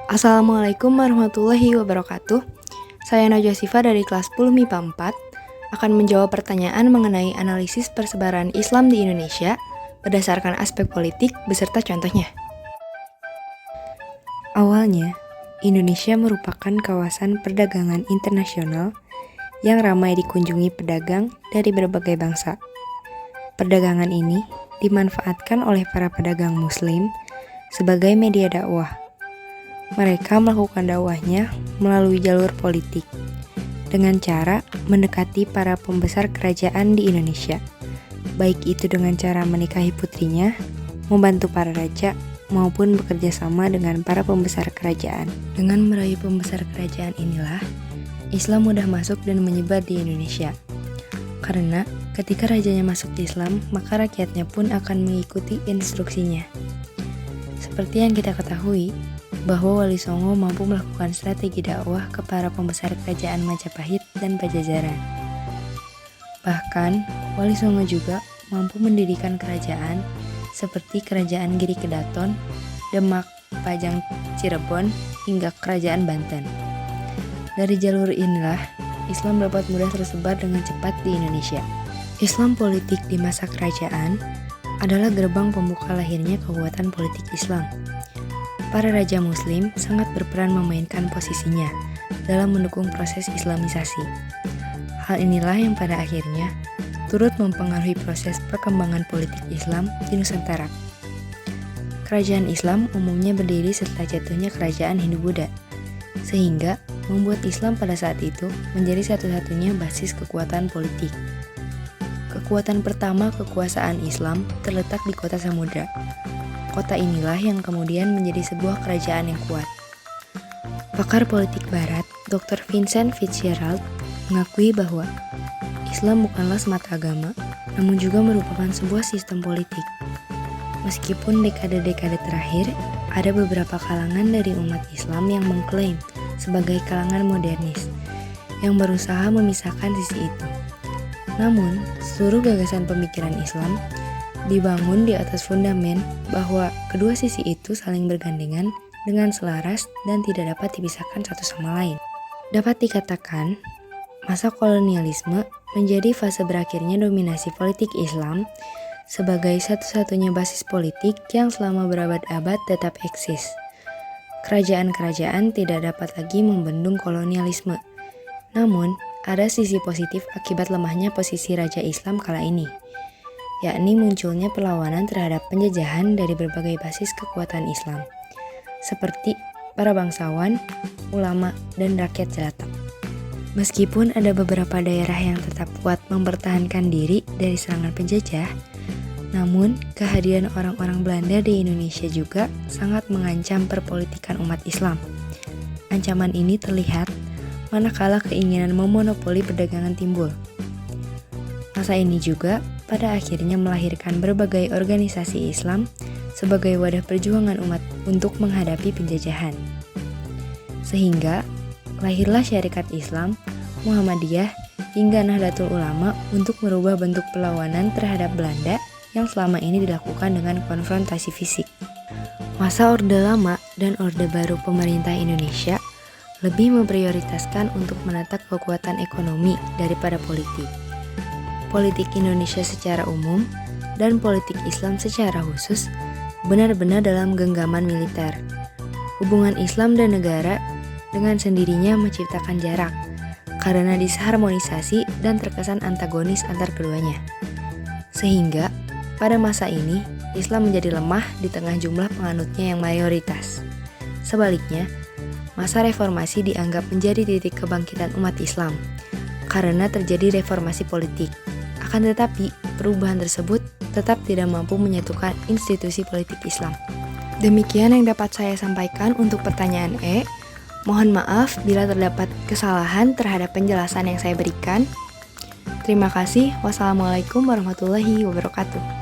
Assalamualaikum warahmatullahi wabarakatuh. Saya Najwa Sifa dari kelas 10 MIPA 4 akan menjawab pertanyaan mengenai analisis persebaran Islam di Indonesia berdasarkan aspek politik beserta contohnya. Awalnya, Indonesia merupakan kawasan perdagangan internasional yang ramai dikunjungi pedagang dari berbagai bangsa. Perdagangan ini dimanfaatkan oleh para pedagang Muslim sebagai media dakwah. Mereka melakukan dakwahnya melalui jalur politik dengan cara mendekati para pembesar kerajaan di Indonesia, baik itu dengan cara menikahi putrinya, membantu para raja, maupun bekerja sama dengan para pembesar kerajaan. Dengan meraih pembesar kerajaan inilah, Islam mudah masuk dan menyebar di Indonesia. Karena ketika rajanya masuk Islam, maka rakyatnya pun akan mengikuti instruksinya. Seperti yang kita ketahui, bahwa Wali Songo mampu melakukan strategi dakwah ke para pembesar kerajaan Majapahit dan Pajajaran. Bahkan, Wali Songo juga mampu mendirikan kerajaan seperti Kerajaan Giri Kedaton, Demak, Pajang, Cirebon, hingga Kerajaan Banten. Dari jalur inilah, Islam dapat mudah tersebar dengan cepat di Indonesia. Islam politik di masa kerajaan adalah gerbang pembuka lahirnya kekuatan politik Islam. Para raja Muslim sangat berperan memainkan posisinya dalam mendukung proses Islamisasi. Hal inilah yang pada akhirnya turut mempengaruhi proses perkembangan politik Islam di Nusantara. Kerajaan Islam umumnya berdiri setelah jatuhnya kerajaan Hindu-Buddha, sehingga membuat Islam pada saat itu menjadi satu-satunya basis kekuatan politik. Kekuatan pertama kekuasaan Islam terletak di kota Samudra. Kota inilah yang kemudian menjadi sebuah kerajaan yang kuat. Pakar politik Barat, Dr. Vincent Fitzgerald, mengakui bahwa Islam bukanlah semata agama, namun juga merupakan sebuah sistem politik. Meskipun dekade-dekade terakhir, ada beberapa kalangan dari umat Islam yang mengklaim sebagai kalangan modernis, yang berusaha memisahkan sisi itu. Namun, seluruh gagasan pemikiran Islam dibangun di atas fundamen bahwa kedua sisi itu saling bergandengan dengan selaras dan tidak dapat dipisahkan satu sama lain. Dapat dikatakan, masa kolonialisme menjadi fase berakhirnya dominasi politik Islam sebagai satu-satunya basis politik yang selama berabad-abad tetap eksis. Kerajaan-kerajaan tidak dapat lagi membendung kolonialisme. Namun, ada sisi positif akibat lemahnya posisi Raja Islam kala ini, yakni munculnya perlawanan terhadap penjajahan dari berbagai basis kekuatan Islam, seperti para bangsawan, ulama, dan rakyat jelata. Meskipun ada beberapa daerah yang tetap kuat mempertahankan diri dari serangan penjajah, namun kehadiran orang-orang Belanda di Indonesia juga sangat mengancam perpolitikan umat Islam. Ancaman ini terlihat manakala keinginan memonopoli perdagangan timbul. Masa ini juga pada akhirnya melahirkan berbagai organisasi Islam sebagai wadah perjuangan umat untuk menghadapi penjajahan. Sehingga lahirlah Syarikat Islam, Muhammadiyah, hingga Nahdlatul Ulama untuk merubah bentuk perlawanan terhadap Belanda yang selama ini dilakukan dengan konfrontasi fisik. Masa Orde Lama dan Orde Baru pemerintah Indonesia lebih memprioritaskan untuk menata kekuatan ekonomi daripada politik. Politik Indonesia secara umum dan politik Islam secara khusus benar-benar dalam genggaman militer. Hubungan Islam dan negara dengan sendirinya menciptakan jarak karena disharmonisasi dan terkesan antagonis antar keduanya. Sehingga pada masa ini Islam menjadi lemah di tengah jumlah penganutnya yang mayoritas. Sebaliknya, masa reformasi dianggap menjadi titik kebangkitan umat Islam karena terjadi reformasi politik. Akan tetapi, perubahan tersebut tetap tidak mampu menyatukan institusi politik Islam. Demikian yang dapat saya sampaikan untuk pertanyaan E. Mohon maaf bila terdapat kesalahan terhadap penjelasan yang saya berikan. Terima kasih. Wassalamualaikum warahmatullahi wabarakatuh.